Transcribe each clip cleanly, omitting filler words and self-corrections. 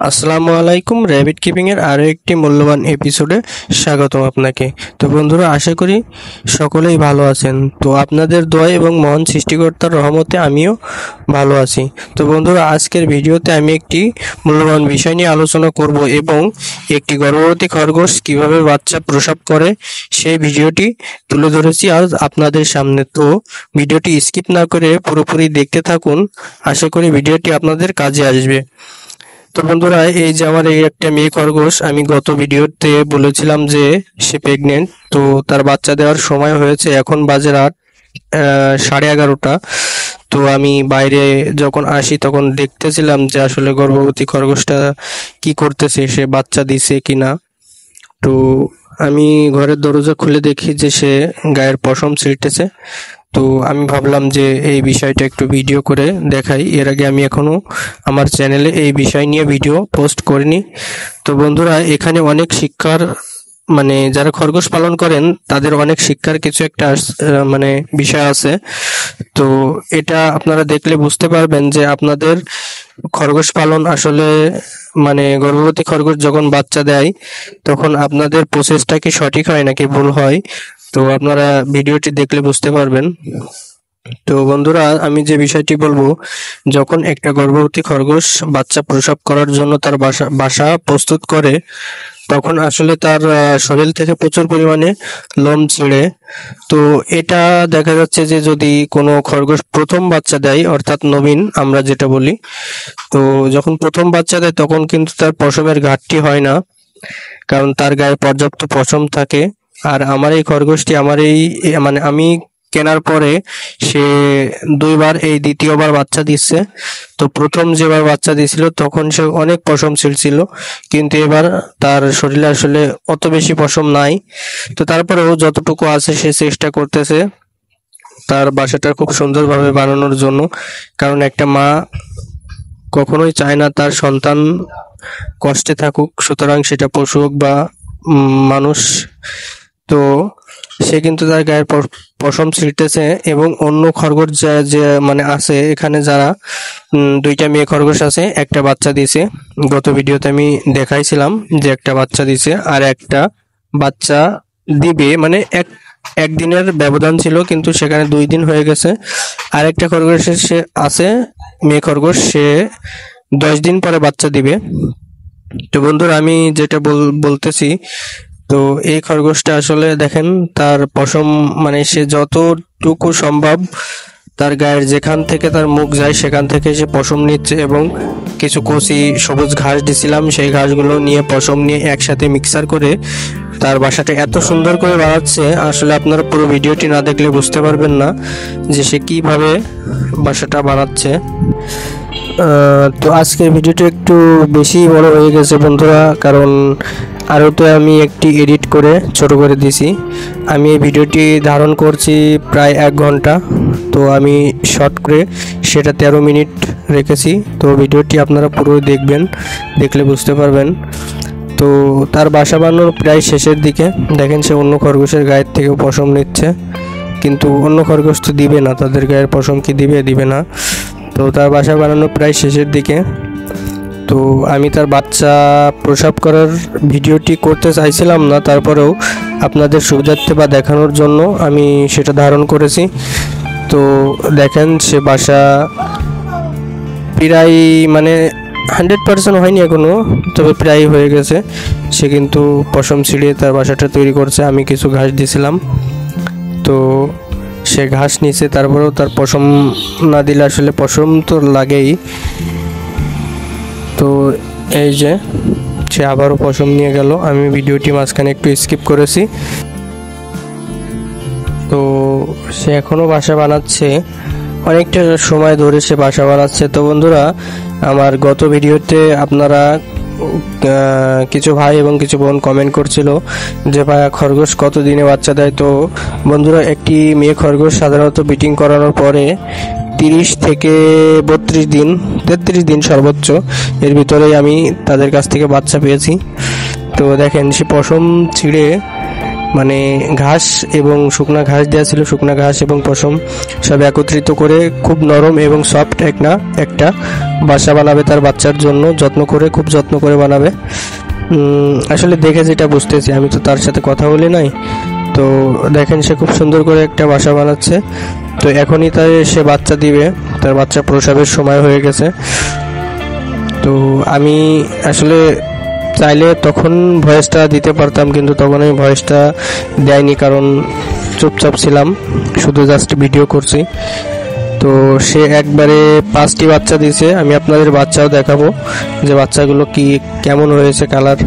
আসসালামু আলাইকুম। Rabbit keeping এর আরো একটি মূল্যবান এপিসোডে স্বাগতম আপনাকে। তো বন্ধুরা, আশা করি সকলেই ভালো আছেন। তো আপনাদের দোয়া এবং মহান সৃষ্টিকর্তার রহমতে আমিও ভালো আছি। তো বন্ধুরা, আজকের ভিডিওতে আমি একটি মূল্যবান বিষয় নিয়ে আলোচনা করব এবং একটি গর্ভবতী খরগোশ কিভাবে বাচ্চা প্রসব করে সেই ভিডিওটি তুলে ধরেছি আজ আপনাদের সামনে। তো ভিডিওটি স্কিপ না করে পুরোপুরি দেখতে থাকুন। আশা করি ভিডিওটি আপনাদের কাজে আসবে। তো বন্ধুরা, এই যে আমার এই একটা মেয়ে খরগোশ, আমি গত ভিডিওতে বলেছিলাম যে সে প্রেগনেন্ট। তো তার বাচ্চা দেওয়ার সময় হয়েছে, এখন বাজে রাত 11:30। তো আমি বাইরে যখন আসি তখন দেখতেছিলাম যে আসলে গর্ভবতী খরগোশটা কি করতেছে, সে বাচ্চা দিছে কিনা। তো আমি ঘরের দরজা খুলে দেখি যে সে গায়ের পশম ছিঁড়তেছে। তো আমি ভাবলাম যে এই বিষয়টা একটু ভিডিও করে দেখাই। এর আগে আমি এখনো আমার চ্যানেলে এই বিষয় নিয়ে ভিডিও পোস্ট করিনি। তো বন্ধুরা, এখানে অনেক শিক্ষার যারা খরগোশ পালন করেন তাদের অনেক শিক্ষার কিছু একটা মানে বিষয় আছে। তো এটা আপনারা দেখলে বুঝতে পারবেন যে আপনাদের খরগোশ পালন আসলে গর্ভবতী খরগোশ যখন বাচ্চা দেয় তখন আপনাদের প্রসেসটা কি সঠিক হয় নাকি ভুল হয়। তো আপনারা ভিডিওটি দেখলে বুঝতে পারবেন। তো বন্ধুরা, আমি যে বিষয়টি বলবো, যখন একটা গর্ভবতী খরগোশ বাচ্চা প্রসব করার জন্য তার বাসা প্রস্তুত করে তখন আসলে তার শরীর থেকে প্রচুর পরিমাণে লোম ছিঁড়ে। তো এটা দেখা যাচ্ছে যে যদি কোনো খরগোশ প্রথম বাচ্চা দেয়, অর্থাৎ নবীন আমরা যেটা বলি, তো যখন প্রথম বাচ্চা দেয় তখন কিন্তু তার পশমের ঘাটতি হয় না, কারণ তার গায়ে পর্যাপ্ত পশম থাকে। আর আমার এই খরগোশটি আমি কেনার পরে সে দুইবার, এই দ্বিতীয়বার বাচ্চা দিচ্ছে। তো প্রথম যেবার বাচ্চা দিছিল তখন সে অনেক পশম ছিল, কিন্তু এবার তার শরীরে আসলে অত বেশি পশম নাই। তো তারপরেও যতটুকু আছে সে চেষ্টা করতেছে তার বাসাটা খুব সুন্দরভাবে বানানোর জন্য, কারণ একটা মা কখনোই চায় না তার সন্তান কষ্টে থাকুক, সুতরাং সেটা পশু হোক বা মানুষ। তো সে কিন্তু তার গায়ের পশম ছিঁড়তেছে এবং অন্য খরগোশ যে আছে এখানে, যারা দুইটা মেয়ে খরগোশ আছে, একটা বাচ্চা দিছে। গত ভিডিওতে আমি দেখাইছিলাম যে একটা বাচ্চা দিছে আর একটা বাচ্চা দিবে, একদিনের ব্যবধান ছিল, কিন্তু সেখানে 2 দিন হয়ে গেছে। আর একটা খরগোশ সে আছে, মেয়ে খরগোশ, সে 10 দিন পরে বাচ্চা দিবে। তো বন্ধুরা, আমি যেটা বলতেছি, তো এই খরগোশটা আসলে দেখেন তার পশম, সে যতটুকু সম্ভব তার গায়ের যেখান থেকে তার মুখ যায় সেখান থেকে সে পশম নিচ্ছে, এবং কিছু কচি সবুজ ঘাস দিছিলাম, সেই ঘাসগুলো নিয়ে পশম নিয়ে একসাথে মিক্সার করে তার বাসাটা এত সুন্দর করে বানাচ্ছে। আসলে আপনারা পুরো ভিডিওটি না দেখলে বুঝতে পারবেন না যে সে কিভাবে বাসাটা বানাচ্ছে। তো আজকের ভিডিওটা একটু বেশি বড় হয়ে গেছে বন্ধুরা, কারণ আরও তো আমি একটি এডিট করে ছোট করে দিছি। আমি এই ভিডিওটি ধারণ করছি প্রায় 1 ঘন্টা, তো আমি শর্ট করে সেটা 13 মিনিট রেখেছি। তো ভিডিওটি আপনারা পুরো দেখবেন, দেখলে বুঝতে পারবেন। তো তার বাসা বানানোর প্রায় শেষের দিকে দেখেন সে অন্য খরগোশের গায়ের থেকে পশম নিচ্ছে, কিন্তু অন্য খরগোশ তো দিবে না, তাদের গায়ের পশম কি দিবে না। তো তার বাসা বানানো প্রায় শেষের দিকে। তো আমি তার বাচ্চা প্রসব করার ভিডিওটি করতে চাইছিলাম না, তারপরেও আপনাদের সুবিধার্থে বা দেখানোর জন্য আমি সেটা ধারণ করেছি। তো দেখেন সে বাসা প্রায় 100% হয়নি এখনো, তবে প্রায় হয়ে গেছে। সে কিন্তু পশম ছিঁড়িয়ে তার বাসাটা তৈরি করছে। আমি কিছু ঘাস দিয়েছিলাম, তো সে ঘাস নিছে, তারপরেও তার পশম না দিলে আসলে পশম তো লাগেই। তো এই যে সে আবারও পশম নিয়ে গেল, আমি ভিডিওটি মাঝখানে একটু স্কিপ করেছি। তো সে এখনও বাসা বানাচ্ছে, অনেকটা সময় ধরে সে বাসা বানাচ্ছে। তো বন্ধুরা, আমার গত ভিডিওতে আপনারা কিছু ভাই এবং কিছু বোন কমেন্ট করছিল যে ভাইয়া খরগোশ কত দিনে বাচ্চা দেয়। তো বন্ধুরা, একটি মেয়ে খরগোশ সাধারণত ব্রিডিং করানোর পরে 30 থেকে 32 দিন, 33 দিন সর্বোচ্চ, এর ভিতরেই আমি তাদের কাছ থেকে বাচ্চা পেয়েছি। তো দেখেন সে পশম ছিঁড়ে, ঘাস এবং শুকনা ঘাস দেওয়া ছিল, শুকনা ঘাস এবং পশম সব একত্রিত করে খুব নরম এবং সফট একটা বাসা বানাবে তার বাচ্চার জন্য, খুব যত্ন করে বানাবে। আসলে দেখে যেটা বুঝতেছি, আমি তো তার সাথে কথা বলি নাই, তো দেখেন সে খুব সুন্দর করে একটা বাসা বানাচ্ছে। তো এখনই সে বাচ্চা দিবে, তার বাচ্চা প্রসবের সময় হয়ে গেছে। তো আমি আসলে চাইলে তখন ভয়েসটা দিতে পারতাম, কিন্তু তখন আমি ভয়েসটা দেয়নি, কারণ চুপচাপ ছিলাম, শুধু জাস্ট ভিডিও করছি। তো সে একবারে 5টি বাচ্চা দিয়েছে। আমি আপনাদের বাচ্চাও দেখাবো যে বাচ্চাগুলো কেমন হয়েছে, কালার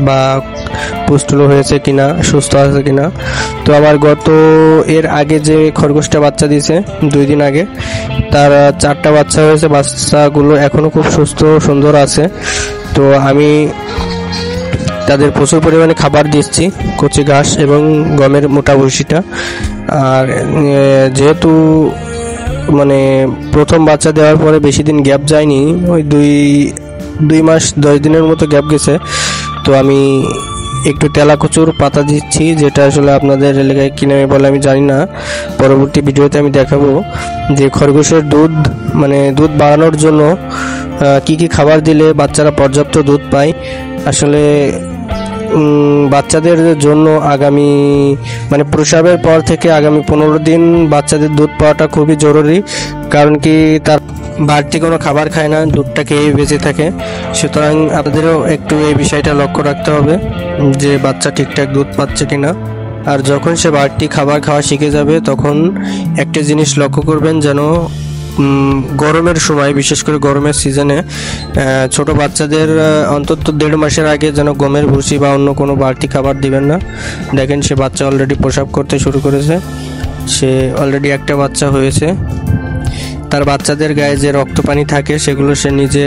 বা পুষ্টুলো হয়েছে কিনা, সুস্থ আছে কিনা। তো আমার এর আগে যে খরগোশটা বাচ্চা দিয়েছে 2 দিন আগে, তার 4টা বাচ্চা হয়েছে। বাচ্চাগুলো এখনো খুব সুস্থ সুন্দর আছে। তো আমি তাদের প্রচুর পরিমাণে খাবার দিচ্ছি, কচি ঘাস এবং গমের মোটা ভুসিটা। আর যেহেতু মানে প্রথম বাচ্চা দেওয়ার পরে বেশি দিন গ্যাপ যায়নি, ওই 2 মাস 10 দিনের মতো গ্যাপ গেছে। তো আমি একটু তেলাকুচুর পাতা দিচ্ছি, যেটা আসলে আপনাদের এলাকায় কি নামে বলে আমি জানি না। পরবর্তী ভিডিওতে আমি দেখাবো যে খরগোশের দুধ বাড়ানোর জন্য কি কি খাবার দিলে বাচ্চারা পর্যাপ্ত দুধ পায়। আসলে বাচ্চাদের জন্য আগামী প্রসবের পর থেকে আগামী 15 দিন বাচ্চাদের দুধ পাওয়াটা খুবই জরুরি, কারণ কি তার বাড়তি কোনো খাবার খায় না, দুধটা খেয়ে বেঁচে থাকে। সুতরাং আপনাদেরও একটু এই বিষয়টা লক্ষ্য রাখতে হবে যে বাচ্চা ঠিকঠাক দুধ পাচ্ছে কিনা। আর যখন সে বাড়তি খাবার খাওয়া শিখে যাবে, তখন একটা জিনিস লক্ষ্য করবেন, যেন গরমের সময়, বিশেষ করে গরমের সিজনে ছোট বাচ্চাদের অন্তত 1.5 মাসের আগে যেন গমের ভুসি বা অন্য কোনো বাড়তি খাবার দিবেন না। দেখেন সে বাচ্চা অলরেডি প্রসব করতে শুরু করেছে, সে অলরেডি একটা বাচ্চা হয়েছে। তার বাচ্চাদের গায়ে যে রক্ত পানি থাকে সেগুলো সে নিজে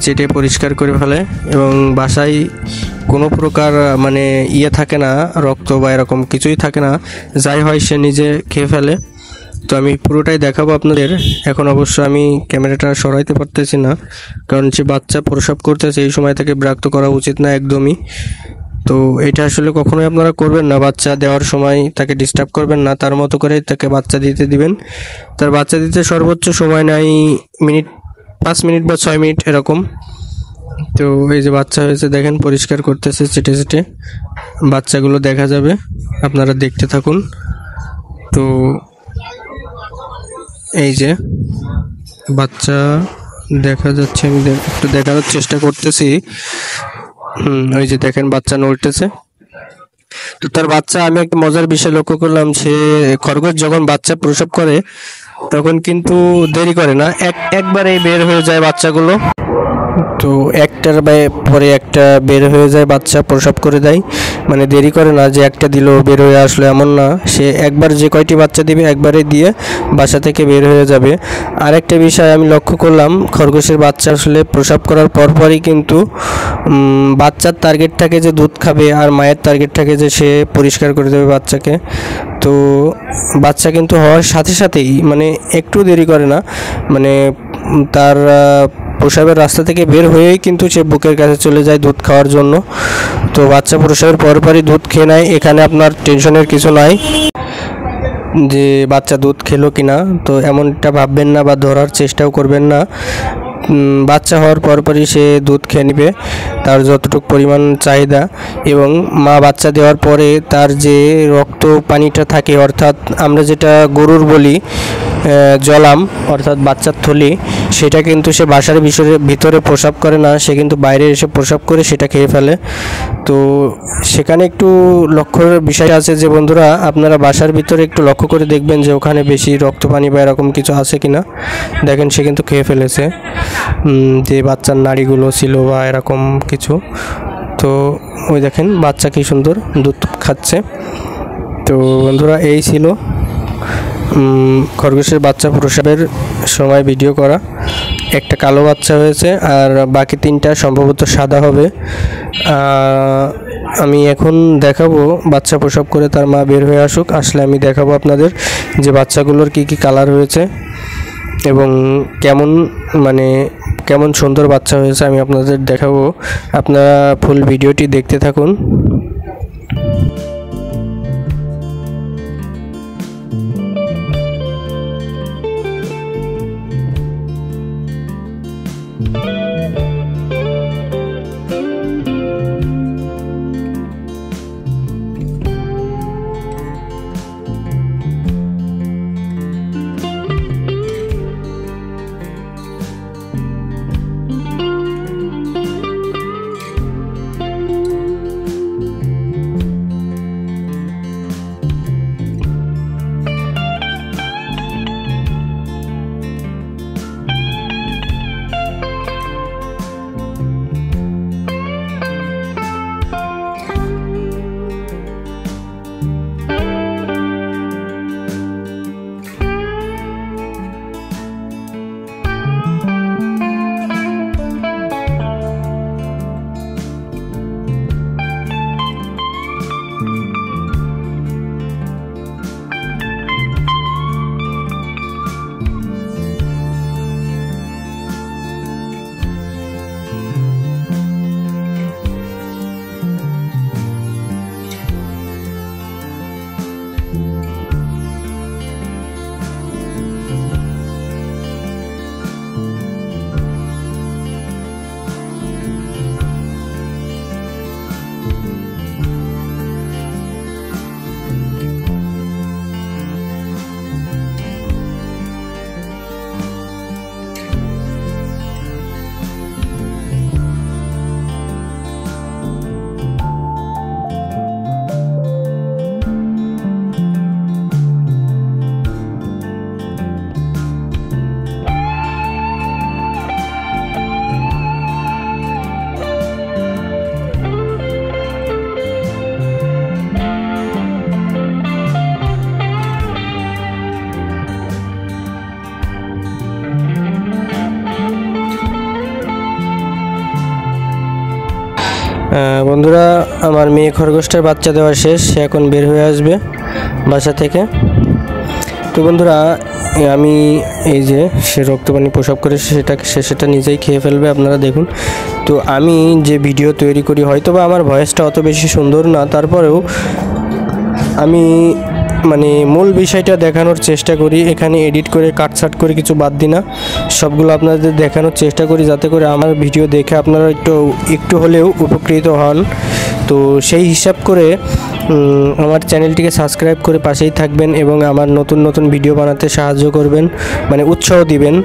চেটে পরিষ্কার করে ফেলে, এবং বাসায় কোনো প্রকার থাকে না, রক্ত বা এরকম কিছুই থাকে না, যাই হয় সে নিজে খেয়ে ফেলে। তো আমি পুরোটাই দেখাবো আপনাদের। এখন অবশ্য আমি ক্যামেরাটা সরাইতে পারতেছি না, কারণ সে বাচ্চা প্রসব করতেছে, এই সময় থেকে বিরক্ত করা উচিত না একদমই। তো এটা আসলে কখনোই আপনারা করবেন না, বাচ্চা দেওয়ার সময় তাকে ডিস্টার্ব করবেন না, তার মতো করে তাকে বাচ্চা দিতে দিবেন। তার বাচ্চা দিতে সর্বোচ্চ সময় নেয় 5 মিনিট বা 6 মিনিট এরকম। তো এই যে বাচ্চা হয়েছে, দেখেন পরিষ্কার করতেছে চেটে চেটে, বাচ্চাগুলো দেখা যাবে, আপনারা দেখতে থাকুন। তো এই যে বাচ্চা দেখা যাচ্ছে, আমি একটু দেখানোর চেষ্টা করতেছি। ওই যে দেখেন বাচ্চা নড়তেছে। তো তার বাচ্চা, আমি একটা মজার বিষয় লক্ষ্য করলাম, সে খরগোশ যখন বাচ্চা প্রসব করে তখন কিন্তু দেরি করে না, একবারেই বের হয়ে যায় বাচ্চাগুলো। তো একটার পরে একটা বের হয়ে যায়, বাচ্চা প্রসব করে দেয়, দেরি করে না যে একটা দিল বের হয়ে আসলো, এমন না। সে একবার যে কয়টি বাচ্চা দিবে একবারে দিয়ে বাসা থেকে বের হয়ে যাবে। আরেকটা বিষয় আমি লক্ষ্য করলাম, খরগোশের বাচ্চা আসলে প্রসব করার পরপরই কিন্তু বাচ্চার টার্গেট থাকে যে দুধ খাবে, আর মায়ের টার্গেট থাকে যে সে পরিষ্কার করে দেবে বাচ্চাকে। তো বাচ্চা কিন্তু হওয়ার সাথে সাথেই একটু দেরি করে না, তার প্রসবের রাস্তা থেকে বের হয়েই কিন্তু সে বুকের কাছে চলে যায় দুধ খাওয়ার জন্য। তো বাচ্চা প্রসবের পরপরই দুধ খেয়ে নেয়, এখানে আপনার টেনশনের কিছু নাই যে বাচ্চা দুধ খেলো কিনা, তো এমনটা ভাববেন না বা ধরার চেষ্টাও করবেন না। বাচ্চা হওয়ার পরপরই সে দুধ খেয়ে নেবে তার যতটুকু পরিমাণ চাহিদা, এবং মা বাচ্চা দেওয়ার পরে তার যে রক্ত পানিটা থাকে, অর্থাৎ আমরা যেটা গরুর বলি জলাম, অর্থাৎ বাচ্চার থলি, সেটা কিন্তু সে বাসার ভিতরে প্রসাব করে না, সে কিন্তু বাইরে এসে প্রসাব করে সেটা খেয়ে ফেলে। তো সেখানে একটু লক্ষ্যের বিষয় আছে যে বন্ধুরা, আপনারা বাসার ভিতরে একটু লক্ষ্য করে দেখবেন যে ওখানে বেশি রক্ত পানি বা এরকম কিছু আছে কিনা। দেখেন সে কিন্তু খেয়ে ফেলেছে যে বাচ্চার নাড়িগুলো ছিল বা এরকম কিছু। তো ওই দেখেন বাচ্চা কি সুন্দর দুধ খাচ্ছে। তো বন্ধুরা, এই ছিল খরগোশের বাচ্চা প্রসবের সময় ভিডিও করা। একটা কালো বাচ্চা হয়েছে, আর বাকি 3টা সম্ভবত সাদা হবে। আমি এখন দেখাবো বাচ্চা প্রসব করে তার মা বের হয়ে আসলে আমি দেখাবো আপনাদের যে বাচ্চাগুলোর কি কি কালার হয়েছে এবং কেমন সুন্দর বাচ্চা হয়েছে আমি আপনাদের দেখাবো। আপনারা ফুল ভিডিওটি দেখতে থাকুন। বন্ধুরা, আমার মেয়ে খরগোশটার বাচ্চা দেওয়া শেষ, সে এখন বের হয়ে আসবে বাসা থেকে। তো বন্ধুরা, আমি এই যে সে রক্তপানি প্রসব করে সেটা নিজেই খেয়ে ফেলবে, আপনারা দেখুন। তো আমি যে ভিডিও তৈরি করি, হয়তো বা আমার ভয়েসটা অত বেশি সুন্দর না, তারপরেও আমি মানে মূল বিষয়টা দেখানোর চেষ্টা করি। এখানে এডিট করে কাটছাট করে কিছু বাদ দিই না, সবগুলো আপনাদের দেখানোর চেষ্টা করি, যাতে করে আমার ভিডিও দেখে আপনারা একটু হলেও উপকৃত হন। তো সেই হিসাব করে আমার চ্যানেলটিকে সাবস্ক্রাইব করে পাশেই থাকবেন এবং আমার নতুন নতুন ভিডিও বানাতে সাহায্য করবেন, মানে উৎসাহ দিবেন,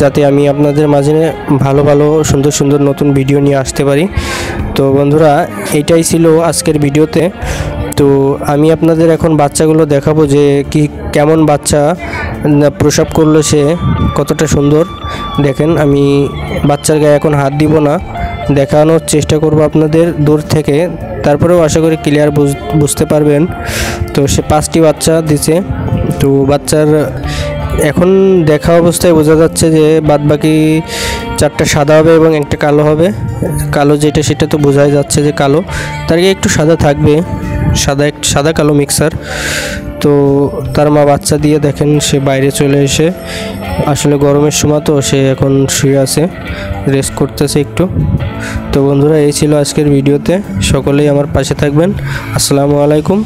যাতে আমি আপনাদের মাঝে ভালো ভালো সুন্দর সুন্দর নতুন ভিডিও নিয়ে আসতে পারি। তো বন্ধুরা, এইটাই ছিল আজকের ভিডিওতে। তো আমি আপনাদের এখন বাচ্চাগুলো দেখাবো যে কেমন বাচ্চা প্রসব করলো, সে কতটা সুন্দর। দেখেন, আমি বাচ্চার গায়ে এখন হাত দিব না, দেখানোর চেষ্টা করব আপনাদের দূর থেকে, তারপরেও আশা করি ক্লিয়ার বুঝতে পারবেন। তো সে 5টি বাচ্চা দিছে। তো বাচ্চার এখন দেখা অবস্থায় বোঝা যাচ্ছে যে বাদবাকি 4টা সাদা হবে এবং একটা কালো হবে। কালো যেটা সেটা তো বোঝাই যাচ্ছে যে কালো, তার আগে একটু সাদা থাকবে, সাদা কালো মিক্সার। তো তার মা বাচ্চা দিয়ে দেখেন সে বাইরে চলে এসে, আসলে গরমের সময় তো সে এখন শুয়ে আছে, রেস্ট করতেছে একটু। তো বন্ধুরা, এই ছিল আজকের ভিডিওতে, সকলেই আমার পাশে থাকবেন। আসসালামু আলাইকুম।